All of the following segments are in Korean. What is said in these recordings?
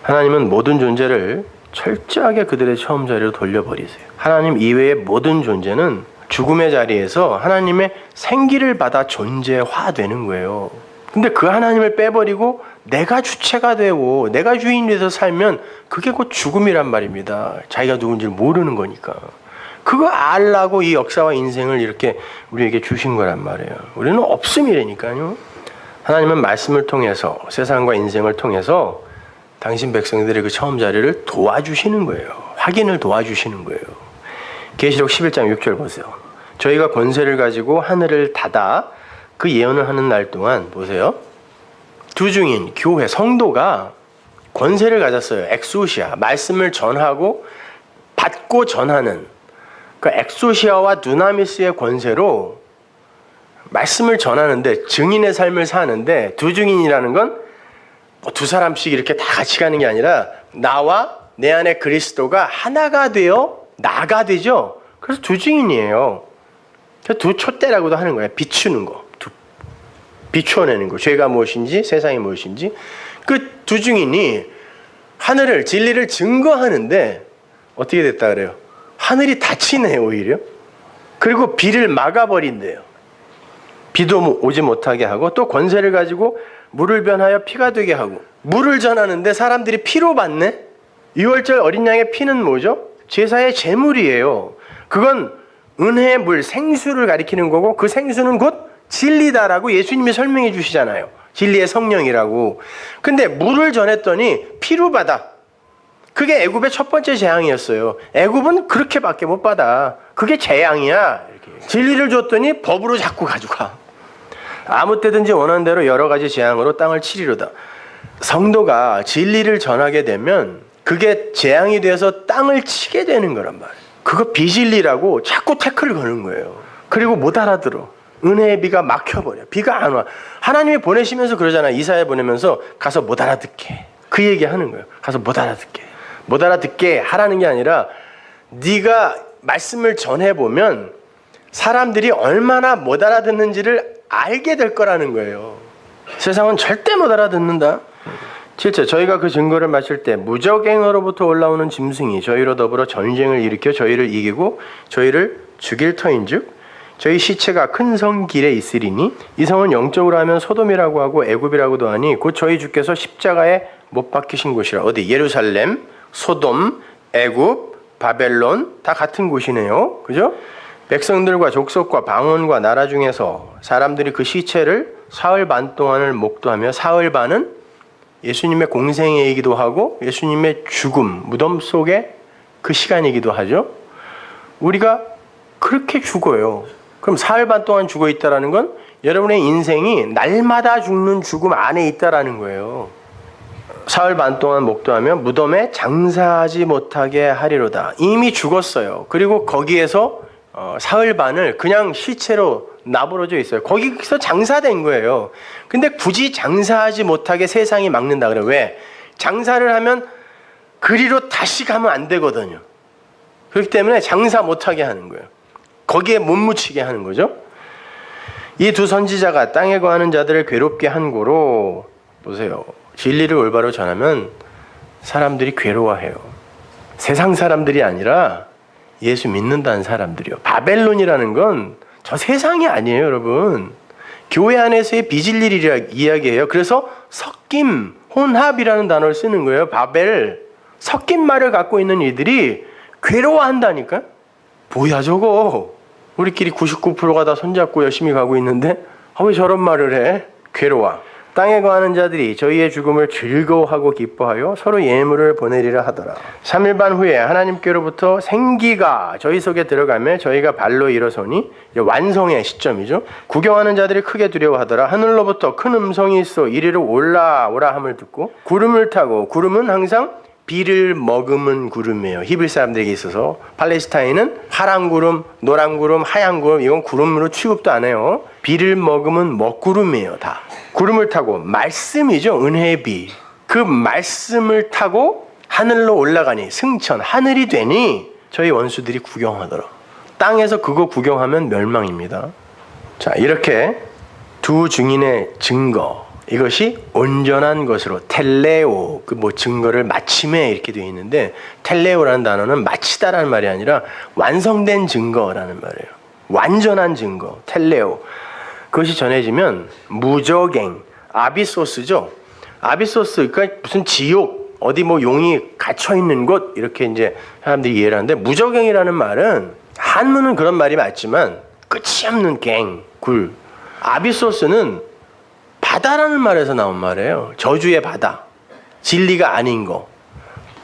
하나님은 모든 존재를 철저하게 그들의 처음 자리로 돌려버리세요. 하나님 이외의 모든 존재는 죽음의 자리에서 하나님의 생기를 받아 존재화되는 거예요. 근데 그 하나님을 빼버리고 내가 주체가 되고 내가 주인이 돼서 살면 그게 곧 죽음이란 말입니다. 자기가 누군지를 모르는 거니까. 그거 알라고 이 역사와 인생을 이렇게 우리에게 주신 거란 말이에요. 우리는 없음이라니까요. 하나님은 말씀을 통해서 세상과 인생을 통해서 당신 백성들의 그 처음 자리를 도와주시는 거예요. 확인을 도와주시는 거예요. 계시록 11장 6절 보세요. 저희가 권세를 가지고 하늘을 닫아 그 예언을 하는 날 동안 보세요. 두 중인 교회 성도가 권세를 가졌어요. 엑소시아, 말씀을 전하고 받고 전하는 그 엑소시아와 두나미스의 권세로 말씀을 전하는데 증인의 삶을 사는데 두 증인이라는 건 두 사람씩 이렇게 다 같이 가는 게 아니라 나와 내 안에 그리스도가 하나가 되어 나가 되죠. 그래서 두 증인이에요. 두 촛대라고도 하는 거예요. 비추는 거. 비추어내는 거. 죄가 무엇인지 세상이 무엇인지. 그 두 증인이 하늘을 진리를 증거하는데 어떻게 됐다 그래요? 하늘이 닫히네요 오히려. 그리고 비를 막아버린대요. 비도 오지 못하게 하고 또 권세를 가지고 물을 변하여 피가 되게 하고 물을 전하는데 사람들이 피로 받네? 6월절 어린 양의 피는 뭐죠? 제사의 제물이에요. 그건 은혜의 물, 생수를 가리키는 거고 그 생수는 곧 진리다라고 예수님이 설명해 주시잖아요. 진리의 성령이라고. 근데 물을 전했더니 피로 받아. 그게 애굽의 첫 번째 재앙이었어요. 애굽은 그렇게밖에 못 받아. 그게 재앙이야. 이렇게. 진리를 줬더니 법으로 자꾸 가져가. 아무 때든지 원하는 대로 여러 가지 재앙으로 땅을 치리로다. 성도가 진리를 전하게 되면 그게 재앙이 돼서 땅을 치게 되는 거란 말이에요. 그거 비진리라고 자꾸 태클을 거는 거예요. 그리고 못 알아들어. 은혜의 비가 막혀버려. 비가 안 와. 하나님이 보내시면서 그러잖아요. 이사야 보내면서 가서 못 알아듣게. 그 얘기하는 거예요. 가서 못 알아듣게. 못 알아듣게 하라는 게 아니라 네가 말씀을 전해보면 사람들이 얼마나 못 알아듣는지를 알게 될 거라는 거예요. 세상은 절대 못 알아듣는다. 7절 저희가 그 증거를 마칠 때 무적행어로부터 올라오는 짐승이 저희로 더불어 전쟁을 일으켜 저희를 이기고 저희를 죽일 터인즉 저희 시체가 큰 성 길에 있으리니 이 성은 영적으로 하면 소돔이라고 하고 애굽이라고도 하니 곧 저희 주께서 십자가에 못 박히신 곳이라. 어디? 예루살렘, 소돔, 애굽, 바벨론 다 같은 곳이네요. 그죠? 백성들과 족속과 방언과 나라 중에서 사람들이 그 시체를 사흘 반 동안을 목도하며 사흘 반은 예수님의 공생애이기도 하고 예수님의 죽음, 무덤 속의 그 시간이기도 하죠. 우리가 그렇게 죽어요. 그럼 사흘 반 동안 죽어 있다라는 건 여러분의 인생이 날마다 죽는 죽음 안에 있다라는 거예요. 사흘 반 동안 목도하며 무덤에 장사하지 못하게 하리로다. 이미 죽었어요. 그리고 거기에서 사흘 반을 그냥 시체로 나부러져 있어요. 거기서 장사된 거예요. 근데 굳이 장사하지 못하게 세상이 막는다 그래요. 왜? 장사를 하면 그리로 다시 가면 안 되거든요. 그렇기 때문에 장사 못하게 하는 거예요. 거기에 못 묻히게 하는 거죠. 이 두 선지자가 땅에 거하는 자들을 괴롭게 한 고로 보세요. 진리를 올바로 전하면 사람들이 괴로워해요. 세상 사람들이 아니라 예수 믿는다는 사람들이요. 바벨론이라는 건 저 세상이 아니에요, 여러분. 교회 안에서의 비진리를 이야기해요. 그래서 섞임, 혼합이라는 단어를 쓰는 거예요. 바벨, 섞인 말을 갖고 있는 이들이 괴로워한다니까? 뭐야 저거? 우리끼리 99%가 다 손잡고 열심히 가고 있는데 왜 저런 말을 해? 괴로워. 땅에 거하는 자들이 저희의 죽음을 즐거워하고 기뻐하여 서로 예물을 보내리라 하더라. 3일 반 후에 하나님께로부터 생기가 저희 속에 들어가며 저희가 발로 일어서니 이제 완성의 시점이죠. 구경하는 자들이 크게 두려워하더라. 하늘로부터 큰 음성이 있어 이리로 올라오라 함을 듣고 구름을 타고, 구름은 항상 비를 머금은 구름이에요. 히브리 사람들에게 있어서. 팔레스타인은 파란 구름, 노란 구름, 하얀 구름, 이건 구름으로 취급도 안 해요. 비를 머금은 먹구름이에요. 다. 구름을 타고, 말씀이죠. 은혜의 비. 그 말씀을 타고 하늘로 올라가니, 승천, 하늘이 되니 저희 원수들이 구경하더라. 땅에서 그거 구경하면 멸망입니다. 자, 이렇게 두 증인의 증거, 이것이 온전한 것으로 텔레오, 그 뭐 증거를 마침에 이렇게 되어 있는데, 텔레오라는 단어는 마치다라는 말이 아니라 완성된 증거라는 말이에요. 완전한 증거, 텔레오. 그것이 전해지면 무저갱, 아비소스죠. 아비소스, 그러니까 무슨 지옥, 어디 뭐 용이 갇혀 있는 곳, 이렇게 이제 사람들이 이해를 하는데, 무저갱이라는 말은 한문은 그런 말이 맞지만 끝이 없는 갱, 굴. 아비소스는 바다라는 말에서 나온 말이에요. 저주의 바다, 진리가 아닌 거.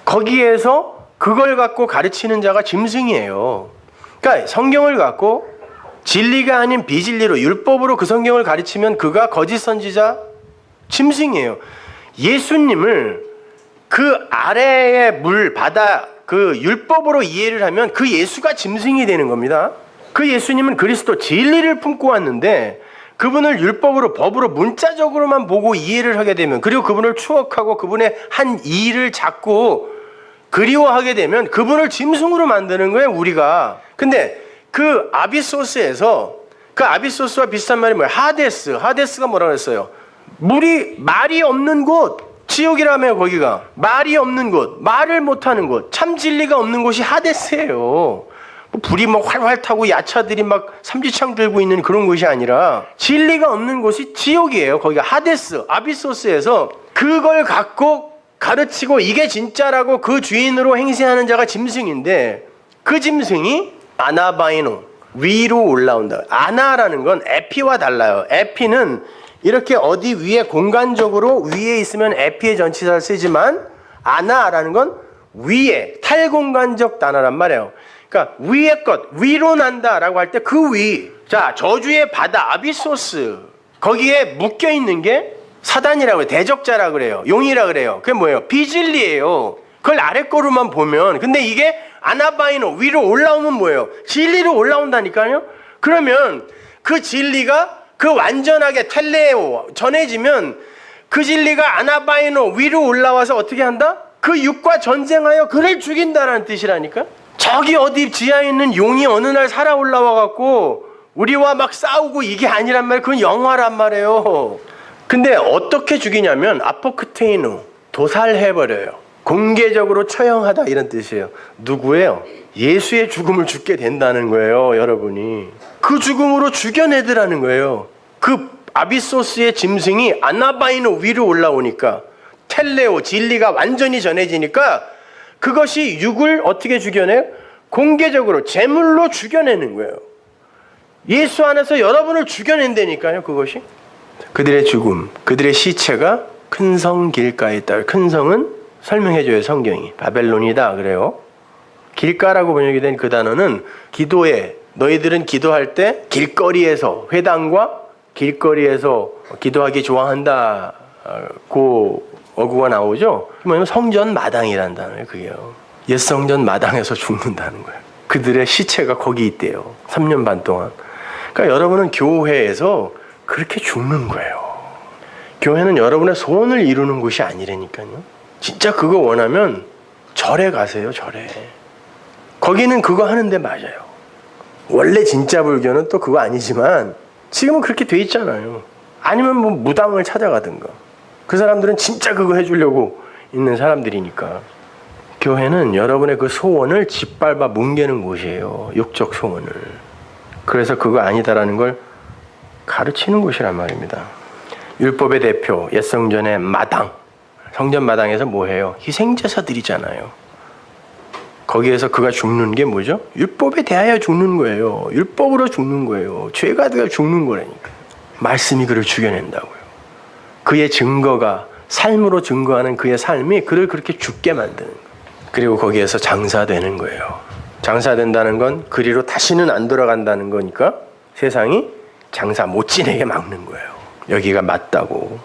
거기에서 그걸 갖고 가르치는 자가 짐승이에요. 그러니까 성경을 갖고 진리가 아닌 비진리로, 율법으로 그 성경을 가르치면 그가 거짓 선지자, 짐승이에요. 예수님을 그 아래의 물, 바다, 그 율법으로 이해를 하면 그 예수가 짐승이 되는 겁니다. 그 예수님은 그리스도 진리를 품고 왔는데, 그분을 율법으로, 법으로, 문자적으로만 보고 이해를 하게 되면, 그리고 그분을 추억하고 그분의 한 일을 자꾸 그리워하게 되면 그분을 짐승으로 만드는 거예요, 우리가. 근데 그 아비소스에서, 그 아비소스와 비슷한 말이 뭐예요? 하데스. 하데스가 뭐라고 했어요? 말이 없는 곳. 지옥이라며요, 거기가. 말이 없는 곳, 말을 못하는 곳, 참 진리가 없는 곳이 하데스예요. 불이 막 활활 타고 야차들이 막 삼지창 들고 있는 그런 곳이 아니라 진리가 없는 곳이 지옥이에요. 거기가 하데스, 아비소스에서 그걸 갖고 가르치고 이게 진짜라고 그 주인으로 행세하는 자가 짐승인데, 그 짐승이 아나바이노, 위로 올라온다. 아나라는 건 에피와 달라요. 에피는 이렇게 어디 위에 공간적으로 위에 있으면 에피의 전치사를 쓰지만, 아나라는 건 위에 탈공간적 단어란 말이에요. 그러니까 위의 것, 위로 난다라고 할 때 그 위. 자, 저주의 바다, 아비소스. 거기에 묶여 있는 게 사단이라고 해요. 대적자라 그래요. 용이라 그래요. 그게 뭐예요? 비진리예요. 그걸 아래 거로만 보면. 근데 이게 아나바이노, 위로 올라오면 뭐예요? 진리로 올라온다니까요. 그러면 그 진리가 그 완전하게 텔레오 전해지면, 그 진리가 아나바이노 위로 올라와서 어떻게 한다? 그 육과 전쟁하여 그를 죽인다라는 뜻이라니까. 저기 어디 지하에 있는 용이 어느 날 살아 올라와 갖고 우리와 막 싸우고 이게 아니란 말이에요. 그건 영화란 말이에요. 근데 어떻게 죽이냐면 아포크테이누, 도살해버려요. 공개적으로 처형하다, 이런 뜻이에요. 누구예요? 예수의 죽음을 죽게 된다는 거예요, 여러분이. 그 죽음으로 죽여내더라는 거예요. 그 아비소스의 짐승이 아나바이노 위로 올라오니까, 텔레오, 진리가 완전히 전해지니까 그것이 육을 어떻게 죽여내요? 공개적으로 제물로 죽여내는 거예요. 예수 안에서 여러분을 죽여낸다니까요, 그것이. 그들의 죽음, 그들의 시체가 큰 성 길가에 있다. 큰 성은 설명해줘요, 성경이. 바벨론이다 그래요. 길가라고 번역이 된 그 단어는 기도에, 너희들은 기도할 때 길거리에서, 회당과 길거리에서 기도하기 좋아한다, 그 어구가 나오죠. 뭐냐면 성전 마당이라는 단어예요, 그게요. 옛 성전 마당에서 죽는다는 거예요. 그들의 시체가 거기 있대요, 3년 반 동안. 그러니까 여러분은 교회에서 그렇게 죽는 거예요. 교회는 여러분의 소원을 이루는 곳이 아니라니까요. 진짜 그거 원하면 절에 가세요, 절에. 거기는 그거 하는데 맞아요. 원래 진짜 불교는 또 그거 아니지만 지금은 그렇게 돼 있잖아요. 아니면 뭐 무당을 찾아가든가. 그 사람들은 진짜 그거 해주려고 있는 사람들이니까. 교회는 여러분의 그 소원을 짓밟아 뭉개는 곳이에요, 육적 소원을. 그래서 그거 아니다라는 걸 가르치는 곳이란 말입니다. 율법의 대표, 옛성전의 마당, 성전 마당에서 뭐 해요? 희생제사 드리잖아요. 거기에서 그가 죽는 게 뭐죠? 율법에 대하여 죽는 거예요. 율법으로 죽는 거예요. 죄가 되어 죽는 거라니까. 말씀이 그를 죽여낸다고요. 그의 증거가, 삶으로 증거하는 그의 삶이 그를 그렇게 죽게 만드는 거예요. 그리고 거기에서 장사되는 거예요. 장사된다는 건 그리로 다시는 안 돌아간다는 거니까 세상이 장사 못 지내게 막는 거예요. 여기가 맞다고.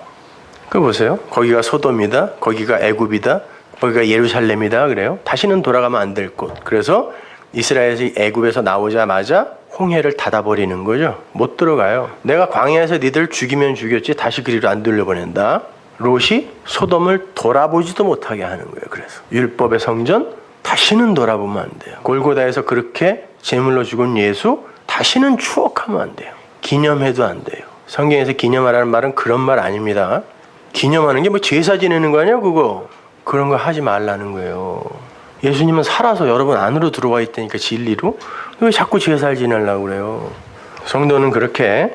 그 보세요. 거기가 소돔이다, 거기가 애굽이다, 거기가 예루살렘이다 그래요. 다시는 돌아가면 안 될 곳. 그래서 이스라엘이 애굽에서 나오자마자 홍해를 닫아버리는 거죠. 못 들어가요. 내가 광야에서 니들 죽이면 죽였지 다시 그리로 안 돌려보낸다. 롯이 소돔을 돌아보지도 못하게 하는 거예요. 그래서 율법의 성전 다시는 돌아보면 안 돼요. 골고다에서 그렇게 제물로 죽은 예수 다시는 추억하면 안 돼요. 기념해도 안 돼요. 성경에서 기념하라는 말은 그런 말 아닙니다. 기념하는 게 뭐 제사 지내는 거 아니야 그거? 그런 거 하지 말라는 거예요. 예수님은 살아서 여러분 안으로 들어와 있다니까 진리로. 왜 자꾸 제사를 지내려고 그래요? 성도는 그렇게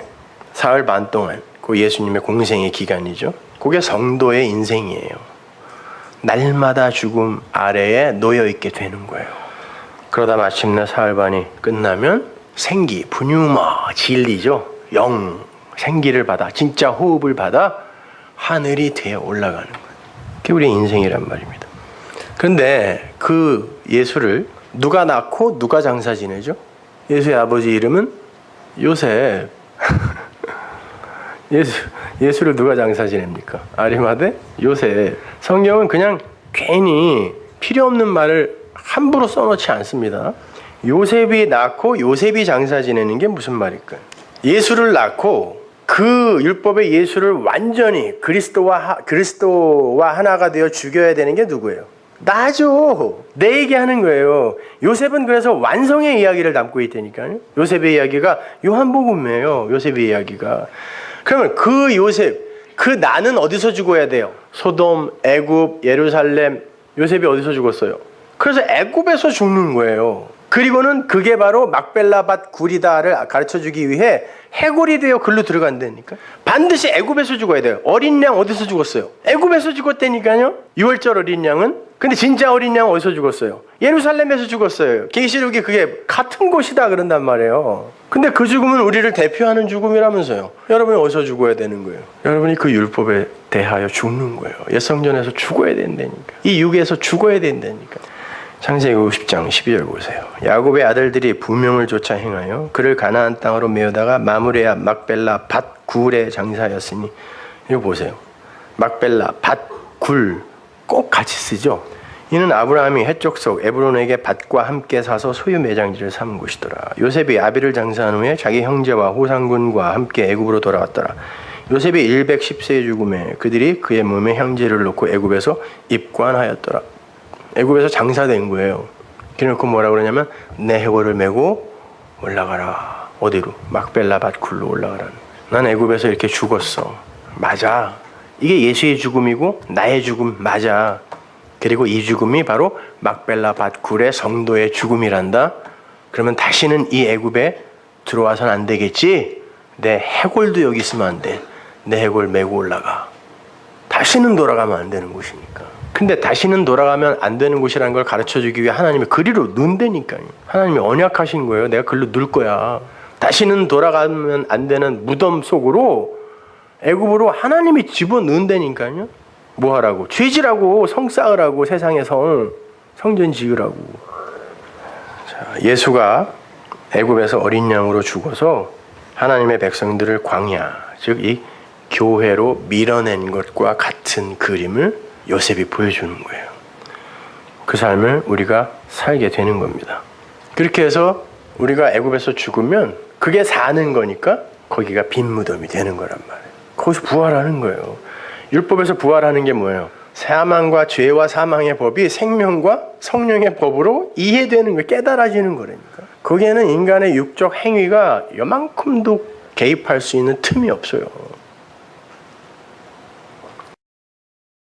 사흘 반 동안 그 예수님의 공생의 기간이죠. 그게 성도의 인생이에요. 날마다 죽음 아래에 놓여 있게 되는 거예요. 그러다 마침내 사흘 반이 끝나면 생기, 분유마, 진리죠. 영, 생기를 받아 진짜 호흡을 받아 하늘이 되어 올라가는 거예요. 그게 우리의 인생이란 말입니다. 그런데 그 예수를 누가 낳고 누가 장사 지내죠? 예수의 아버지 이름은 요셉. 예수를 누가 장사 지냅니까? 아리마대? 요셉. 성경은 그냥 괜히 필요 없는 말을 함부로 써놓지 않습니다. 요셉이 낳고 요셉이 장사 지내는 게 무슨 말일까요? 예수를 낳고 그 율법의 예수를 완전히 그리스도와 하나가 되어 죽여야 되는 게 누구예요? 나죠. 내 얘기하는 거예요. 요셉은 그래서 완성의 이야기를 담고 있다니까요. 요셉의 이야기가 요한복음이에요. 요셉의 이야기가. 그러면 그 요셉, 그 나는 어디서 죽어야 돼요? 소돔, 애굽, 예루살렘. 요셉이 어디서 죽었어요? 그래서 애굽에서 죽는 거예요. 그리고는 그게 바로 막벨라밭 굴이다를 가르쳐주기 위해 해골이 되어 글로 들어간다니까. 반드시 애굽에서 죽어야 돼요. 어린 양 어디서 죽었어요? 애굽에서 죽었다니까요. 6월절 어린 양은. 근데 진짜 어린 양은 어디서 죽었어요? 예루살렘에서 죽었어요. 계시록이 그게 같은 곳이다 그런단 말이에요. 근데 그 죽음은 우리를 대표하는 죽음이라면서요. 여러분이 어디서 죽어야 되는 거예요? 여러분이 그 율법에 대하여 죽는 거예요. 옛성전에서 죽어야 된다니까. 이 육에서 죽어야 된다니까. 창세기 50장 12절 보세요. 야곱의 아들들이 부명을 쫓아 행하여 그를 가나안 땅으로 메어다가 마므레아 막벨라 밭 굴에 장사하였으니. 이거 보세요. 막벨라 밭 굴 꼭 같이 쓰죠. 이는 아브라함이 해쪽 속 에브론에게 밭과 함께 사서 소유 매장지를 삼은 곳이더라. 요셉이 아비를 장사한 후에 자기 형제와 호상군과 함께 애굽으로 돌아왔더라. 요셉이 110세에 죽음에 그들이 그의 몸에 형제를 놓고 애굽에서 입관하였더라. 애굽에서 장사된 거예요. 그래놓고 뭐라 그러냐면 내 해골을 메고 올라가라. 어디로? 막벨라 밭굴로 올라가라. 난 애굽에서 이렇게 죽었어. 맞아. 이게 예수의 죽음이고 나의 죽음 맞아. 그리고 이 죽음이 바로 막벨라 밭굴의 성도의 죽음이란다. 그러면 다시는 이 애굽에 들어와서는 안 되겠지. 내 해골도 여기 있으면 안 돼. 내 해골 메고 올라가. 다시는 돌아가면 안 되는 곳이니까. 근데 다시는 돌아가면 안 되는 곳이라는 걸 가르쳐주기 위해 하나님이 그리로 넣는다니까요. 하나님이 언약하신 거예요. 내가 글로 넣을 거야. 다시는 돌아가면 안 되는 무덤 속으로 애굽으로 하나님이 집어넣는다니까요. 뭐 하라고? 죄지라고. 성 쌓으라고. 세상의 성전 지으라고. 자, 예수가 애굽에서 어린 양으로 죽어서 하나님의 백성들을 광야, 즉 이 교회로 밀어낸 것과 같은 그림을 요셉이 보여주는 거예요. 그 삶을 우리가 살게 되는 겁니다. 그렇게 해서 우리가 애굽에서 죽으면 그게 사는 거니까 거기가 빈 무덤이 되는 거란 말이에요. 거기서 부활하는 거예요. 율법에서 부활하는 게 뭐예요? 사망과 죄와 사망의 법이 생명과 성령의 법으로 이해되는 거, 깨달아지는 거라니까. 거기에는 인간의 육적 행위가 요만큼도 개입할 수 있는 틈이 없어요.